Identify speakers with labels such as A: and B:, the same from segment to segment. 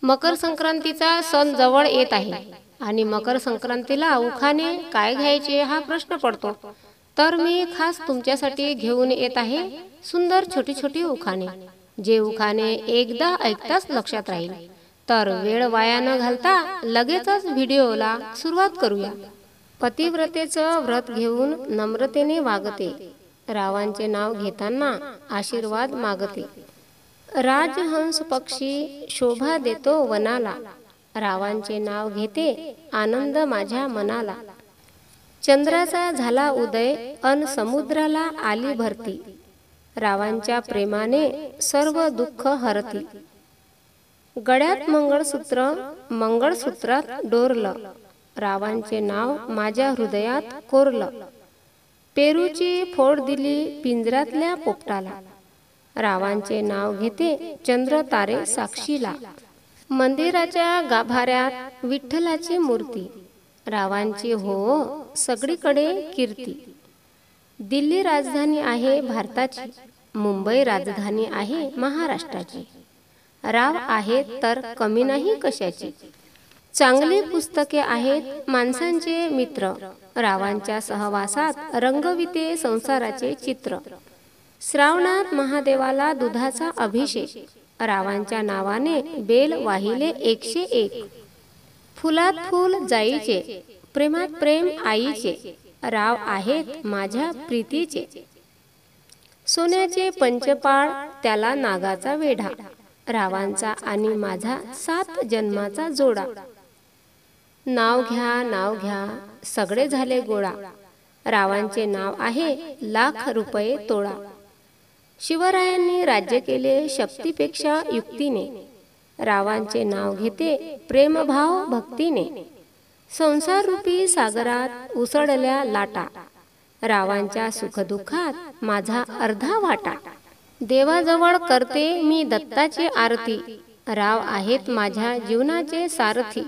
A: मकर संक्रांतीचा सण जवळ येत आहे आणि मकर संक्रांतीला उखाणे काय घ्यायचे हा प्रश्न पडतो. तर मी खास तुमच्यासाठी घेऊन येत आहे सुंदर छोटी छोटी उखाणे, जे उखाणे एकदा ऐकताच लक्षात राहील. तर वेळ वाया न घालता लगेचच व्हिडिओला सुरुवात करूया. पतिव्रतेचं व्रत घेऊन नम्रतेने वागते, रावांचे नाव घेताना आशीर्वाद मागते. राजहंस पक्षी शोभा देतो वनाला, रावांचे नाव घेते आनंद माझ्या मनाला. चंद्राचा झाला उदय अन समुद्राला आली भरती, रावांच्या प्रेमाने सर्व दुःख हरती. गळ्यात मंगळसूत्र मंगळसूत्रात डोरलं, रावांचे नाव माझ्या हृदयात कोरलं. पेरूची फोड दिली पिंजरातल्या पोपटाला, रावांचे नाव घेते चंद्र तारे साक्षीला. मंदिराच्या गाभाऱ्यात विठ्ठलाची मूर्ती, रावांची हो सगळीकडे कीर्ती. दिल्ली राजधानी आहे भारताची, मुंबई राजधानी आहे महाराष्ट्राची. राव आहेत तर कमी नाही कशाची, चांगली पुस्तके आहेत माणसांचे मित्र, रावांच्या सहवासात रंगविते संसाराचे चित्र. श्रावणात महादेवाला दुधाचा अभिषेक, रावांच्या नावाने बेल वाहिले 101. फुलात फूल जाईचे प्रेमात प्रेम आईचे, राव आहेत माझ्या प्रीतीचे. सोन्याचे पंचपाळ त्याला नागाचा वेढा, रावांचा आणि माझा 7 जन्माचा जोडा. नाव घ्या सगळे झाले गोळा, रावांचे नाव आहे लाख रुपये तोळा. शिवरायांनी राज्य केले शक्तीपेक्षा युक्तीने, रावांचे नाव घेते प्रेमभाव भक्तीने. संसार रूपी सागरात उसळल्या लाटा, रावांच्या सुखदुःखात माझा अर्धा वाटा. देवाजवळ करते मी दत्ताची आरती, राव आहेत माझ्या जीवनाचे सारथी.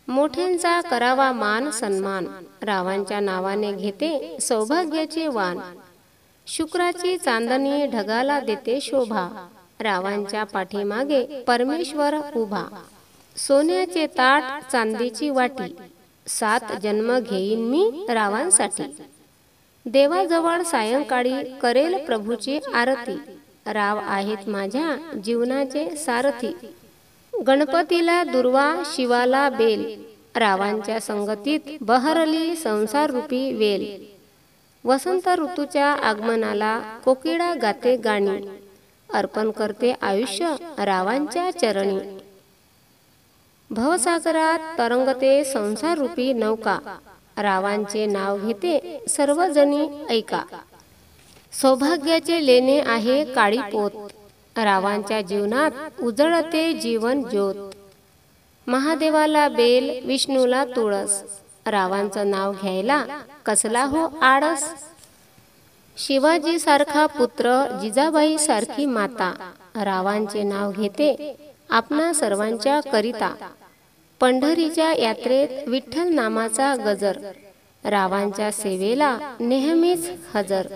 A: मोठ्यांचा करावा मान सन्मान, रावांच्या नावाने घेते सौभाग्याचे वाण. शुक्राची चांदणी ढगाला देते शोभा, रावांच्या पाठीमागे परमेश्वर उभा. सोन्याचे ताट चांदीची वाटी, 7 जन्म घेईन मी रावांसाठी. देवाजवळ सायंकाळी करेल प्रभूची आरती, राव आहेत माझ्या जीवनाचे सारथी. गणपतीला दुर्वा शिवाला बेल, रावांच्या संगतीत बहरली संसार रूपी वेल. वसंत ऋतूच्या आगमनाला कोकिळा गाते गाणी, अर्पण करते आयुष्य रावांच्या चरणी. भवसागरात तरंगते संसार रूपी नौका, रावांचे नाव घेते सर्वजणी ऐका. सौभाग्याचे लेणे आहे काळी पोत, रावांच्या जीवनात उजळते जीवन ज्योत. महादेवाला बेल विष्णूला तुळस, रावांचं नाव घ्यायला कसला हो आळस. शिवाजी सारखा पुत्र जिजाबाई सारखी माता, रावांचे नाव घेते आपणा सर्वांच्या करिता. पंढरीच्या यात्रेत विठ्ठल नामाचा गजर, रावांच्या सेवेला नेहमीच हजर.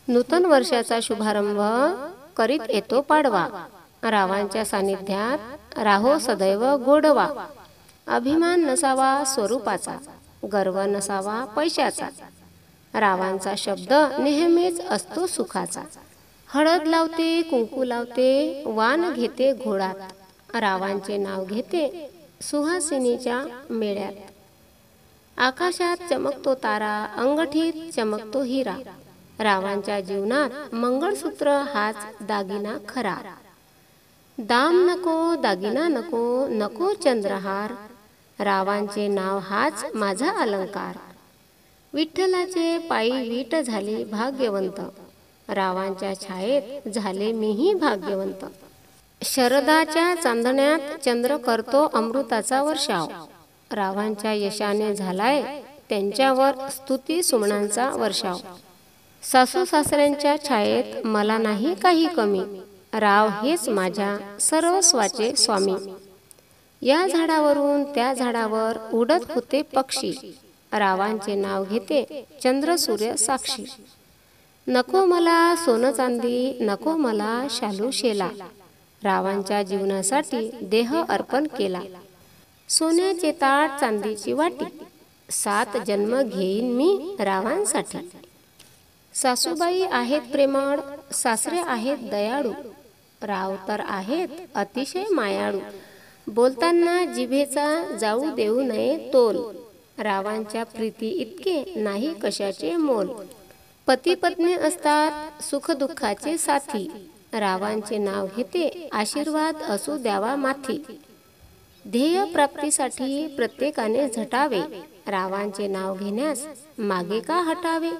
A: नूतन वर्षाचा शुभारंभ करीत येतो पाडवा, रावांच्या सानिध्यात राहो सदैव गोडवा. अभिमान नसावा स्वरूपाचा, गर्व नसावा पैशाचा, रावांचा शब्द नेहमीच असतो सुखाचा. हळद लावते कुंकू लावते वान घेते घोडात, रावांचे नाव घेते सुहासिनीच्या मेळ्यात. आकाशात चमकतो तारा अंगठीत चमकतो हिरा, रावांच्या जीवनात मंगळसूत्र हाच दागिना खरा. दाम नको दागिना नको नको चंद्रहार, रावांचे नाव हाच माझा अलंकार. विठ्ठलाचे पायी वीट झाले भाग्यवंत, रावांच्या छायेत झाले मीही भाग्यवंत. शरदाच्या चांदण्यात चंद्र करतो अमृताचा वर्षाव, रावांच्या यशाने झालाय त्यांच्यावर स्तुती सुमनांचा वर्षाव. सासू सासऱ्यांच्या छायेत मला नाही काही कमी, राव हेच माझ्या सर्वस्वाचे स्वामी. या झाडावरून त्या झाडावर उडत होते पक्षी, रावांचे नाव घेते चंद्र सूर्य साक्षी. नको मला सोनं चांदी नको मला शालू शेला, रावांच्या जीवनासाठी देह अर्पण केला. सोन्याचे ताट चांदीची वाटी, 7 जन्म घेईन मी रावांसाठी. सासूबाई आहेत प्रेमळ, सासरे आहेत दयाळू, राव तर आहेत अतिशय मायाळू. बोलताना जिभेचा जाऊ देऊ नये तोल, रावांच्या प्रीती इतके नाही कशाचे मोल. पती पत्नी असतात सुखदुःखाचे साथी, रावांचे नाव घेते आशीर्वाद असू द्यावा माथी. ध्येय प्राप्तीसाठी प्रत्येकाने झटावे, रावांचे नाव घेण्यास मागे का हटावे.